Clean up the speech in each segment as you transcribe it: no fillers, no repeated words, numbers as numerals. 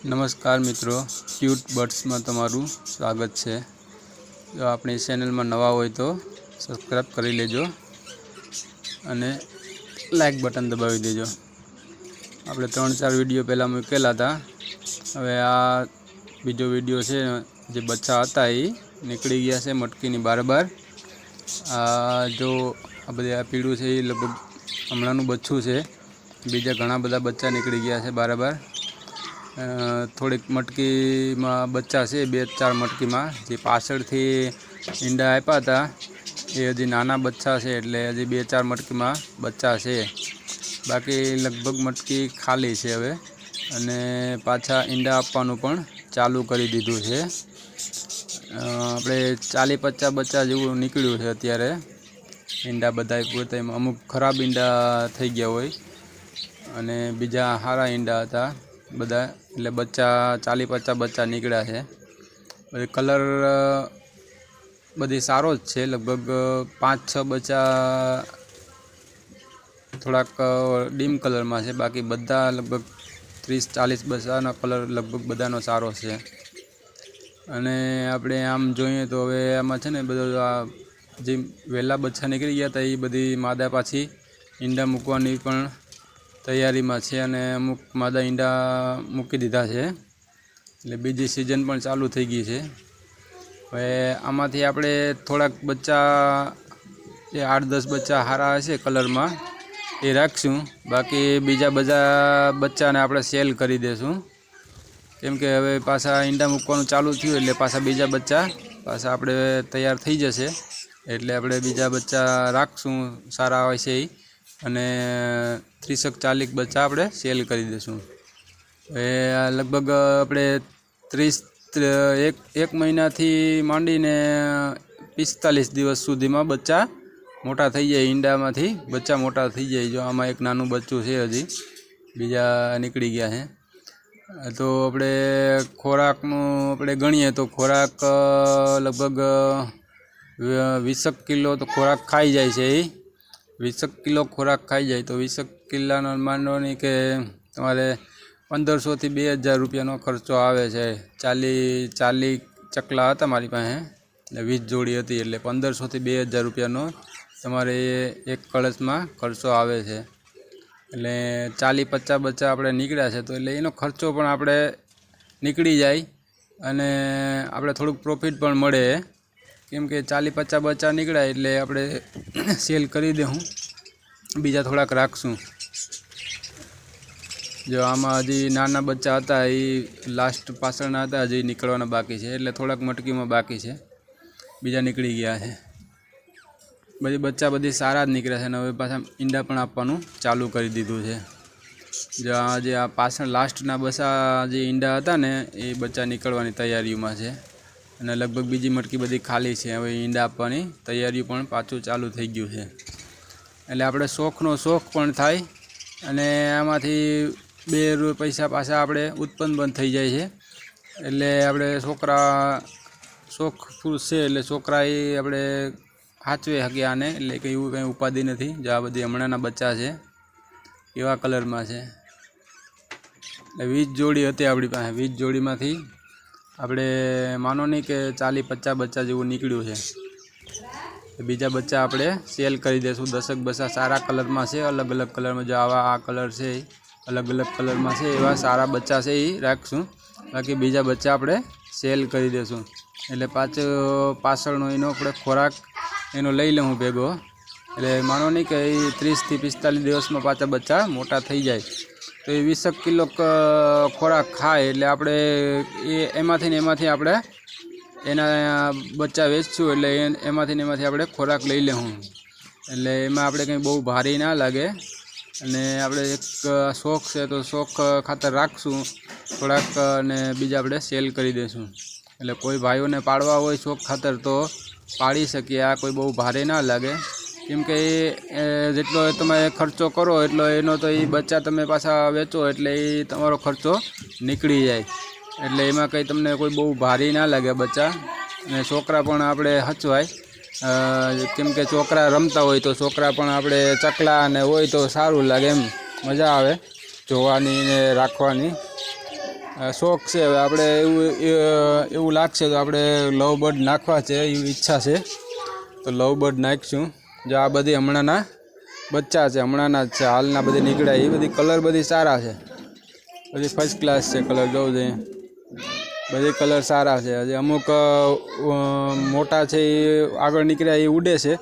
नमस्कार मित्रों, cute birds में तमारू स्वागत है। जो अपनी चैनल में नवा हो तो सब्सक्राइब कर लेजो अने लाइक बटन दबावी देजो। आपणे 3-4 विडियो पहला मूकेला था। हवे आ बीजो विडियो है जे बच्चा था ये निकली गया है मटकी बार जो आ बधे पीड़ू है ये लगभग हमणानु बच्चू है। बीजा घणा बधा बच्चा निकली गया है बार थोड़ी मटकी में बच्चा से 2-4 मटकी में जे पाछळ थी ईंडा आप्या था ये हजी नाना बच्चा से एटले हजी 2-4 मटकी में बच्चा से। बाकी लगभग मटकी खाली है हवे अने पाछा ईंडा आपवानुं पण चालू करी दीधुं छे। आपणे 40-50 बच्चा जेवुं निकळ्युं छे अत्यारे। ईंडा बधाय पोते अमुक खराब ईंडा थई गया होय अने बीजा सारा ईंडा हता बधा एटले बच्चा 40-50 बच्चा निकळ्या है। बधी कलर बधी सारो ज छे। लगभग 5-6 बच्चा थोड़ाक डीम कलर में है। बाकी बधा लगभग 30-40 बच्चानो कलर लगभग बधानो सारो है। अने आपणे आम जोईए तो हवे आमां छे ने बधो आ जे वहेला बच्चा निकળી गया था ये बधी मादा पाछी ईंडा मूकवानी पण तैयारी में है अने अमुक मादा ईंडा मूकी दीधा है एटले बीजी सीजन पण चालू थई गई है। हवे आमांथी आपणे थोड़ाक बच्चा 8-10 बच्चा हारा हशे कलर में ए राखशुं। बाकी बीजा बधा बच्चा ने आपणे सेल करी देशुं केम के हवे पाछा ईंडा मूकवानुं चालू थयुं एटले पाछा बीजा बच्चा पाछा आपणे तैयार थई जशे एटले आपणे बीजा बच्चा राखशुं सारा हशे ई अने 30-40 बच्चा आपणे सेल करी देशुं। लगभग अपने 1 महीना थी मांडीने 45 दिवस सुधी में बच्चा मोटा थई जाए। ईंडा में थी बच्चा मोटा थई जाए। जो आमा एक नानु बच्चू है हजी बीजा निकली गया है। तो अपने खोराकनु अपने गणीए तो खोराक लगभग 20 किलो तो खोराक खाई जाए छे। 20 किलो खोराक खाई जाए तो 20 किलो मानो नहीं के तमारे 1500 થી 2000 रुपयानो खर्चो आवे छे। 40 चकला हता मारी पासे ने 20 जोड़ी हती एटले 1500 થી 2000 रुपयानो तमारे एक कळश में खर्चो आवे छे। एटले 40-50 बच्चा आपणे निकळ्या छे तो एटले एनो खर्चो पण आपणे निकળી जाए अने आपणे थोड़ुंक प्रॉफिट पण मळे केम के 40-50 बच्चा निकळ्या एटले आपणे सेल करी देहूँ बीजा थोड़ाक राखशुं। जो आमा हजी नाना बच्चा था ये लास्ट पाछळना था हजी निकळवाना बाकी है एटले थोड़ाक मटकी में बाकी है बीजा निकળી गया है। बधी बच्चा बधी सारा ज निकळ्या छे। हवे पाछा ईंडा पण आपवानुं चालू करी दीधुं छे। जो आज आ पाछळ लास्टना बसा जे ईंडा हता ने ए बच्चा निकळवानी तैयारीमां छे अने लगभग बीजी मटकी बधी खाली है। हवे ईंडा आपवानी तैयारी पण पाछुं चालू थई गयुं छे एटले आपणे शौखनो शौख पण थाय अने आमांथी 2 पैसा पाछा आपणे उत्पन्न पण थई जाय छे। एटले आपणे छोकरा शौख छे एटले छोकरा ए आपणे हाचवे हके आने एटले कई एवुं कई उपाधी नथी। जो आ बधी हमणाना बच्चा छे एवा कलर में छे। 20 जोड़ी हती आपणी पासे। 20 जोड़ी मांथी आपणे मानो नहीं के 40-50 बच्चा जेवुं निकळ्युं छे। बीजा बच्चा आपणे सेल करी देशुं। 10 बच्चा सारा कलर में छे। अलग अलग कलर में जो आवा आ कलर छे अलग अलग कलर में से एवा सारा बच्चा से ही राखशुं। बाकी बीजा बच्चा आपणे सेल करी देशुं एटले पाछळनो एनो आपणे खोराक एनो लई लेवुं भेगो एटले मानो नहीं कि 30 થી 45 दिवस में पाछा बच्चा मोटा थई जाए तो 20 किलो खोराक खाए एटले आपणे एमांथी आपणे एना बच्चा वेचशुं एटले एमांथी आपणे खोराक लई लेवुं एटले एमां आपणे कंई बहु भारी ना लागे अने आपणे एक शौख है तो शौख खातर राखशुं थोड़ाक ने बीजा आपणे सेल करी देशुं एटले कोई भाईओने पाड़वा होय शौख खातर तो पाड़ी शकीए। आ कोई बहु भारे ना लागे केम के जेटलो तमे खर्चो करो एटलो एनो तो ए बच्चा तमे पाछा वेचो एटले ए तमारो खर्चो निकળી जाए एटले एमां कंई तमने कोई बहु भारी ना लागे बच्चा अने छोकरा पण आपणे हचवाय केम के छोकरा रमता होय तो छोकरा पण आपणे चकला ने होय तो सारूं लागे एम मजा आवे जोवानी ने राखवानी। શોખ છે હવે આપણે એવું લાગશે તો આપણે લવ બર્ડ નાખવા છે એવી ઈચ્છા છે, તો લવ બર્ડ નાખીશું. જો આ બધી હમણાંના બચ્ચા છે, હમણાંના જ છે, હાલના બધી નીકળ્યા. એ બધી કલર બધી સારા છે, બધી ફર્સ્ટ ક્લાસ છે કલર. જોવું જોઈએ બધી કલર સારા છે. હજી અમુક મોટા છે એ આગળ નીકળ્યા એ ઉડે છે,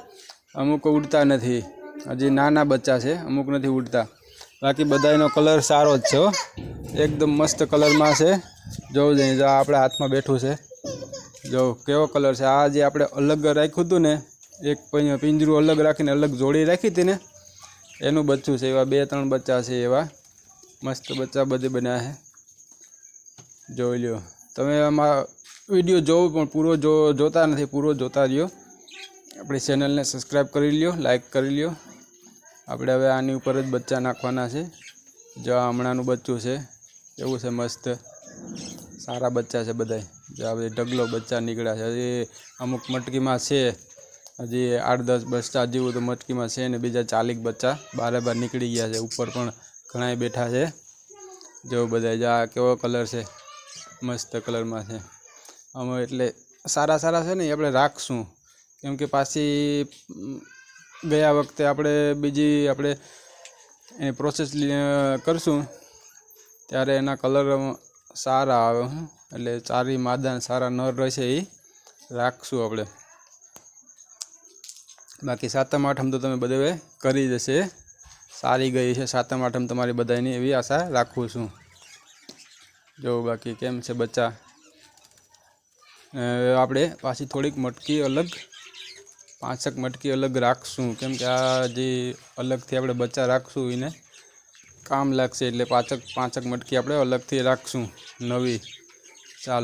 અમુક ઉડતા નથી. હજી નાના બચ્ચા છે, અમુક નથી ઉડતા. બાકી બધાનો કલર સારો જ છે હો, એકદમ મસ્ત કલરમાં છે. જોવું જોઈએ, જો આપણા હાથમાં બેઠું છે, જો કેવો કલર છે. આ જે આપણે અલગ રાખ્યું હતું ને, એક પિંજરું અલગ રાખીને અલગ જોડી રાખી હતી ને, એનું બચ્ચું છે. એવા 2-3 બચ્ચા છે, એવા મસ્ત બચ્ચા બધે બન્યા છે. જોઈ લ્યો તમે. આમાં વિડીયો જોવો પણ પૂરો જોતા નથી, પૂરો જોતા રહ્યો. આપણી ચેનલને સબસ્ક્રાઈબ કરી લ્યો, લાઈક કરી લ્યો. આપણે હવે આની ઉપર જ બચ્ચા નાખવાના છે. જો આ હમણાંનું બચ્ચું છે, એવું છે મસ્ત સારા બચ્ચા છે બધાય. જો આ બધી ઢગલો બચ્ચા નીકળ્યા છે. હજી અમુક મટકીમાં છે, હજી 8-10 બચ્ચા જેવું તો મટકીમાં છે ને, બીજા 40 બચ્ચા બાર નીકળી ગયા છે. ઉપર પણ ઘણાય બેઠા છે. જો બધા જો આ કેવો કલર છે, મસ્ત કલરમાં છે. આમાં એટલે સારા છે ને, એ આપણે રાખશું. કેમ કે પાછી ગયા વખતે આપણે બીજી એની પ્રોસેસ કરશું ત્યારે એના કલર સારા આવે. એટલે સારી માદા સારા નર રહેશે એ રાખશું આપણે. બાકી 7મ 8મ તો તમે બધે કરી જશે, સારી ગઈ છે 7મ 8મ તમારી બધાની, એવી આશા રાખું છું. જો બાકી કેમ છે બચ્ચા. આપણે પાછી થોડીક મટકી અલગ 5 મટકી અલગ રાખશું. કેમ કે આ જે અલગથી આપણે બચ્ચા રાખશું એને કામ લાગશે, એટલે 5 મટકી આપણે અલગથી રાખશું નવી. ચાલો.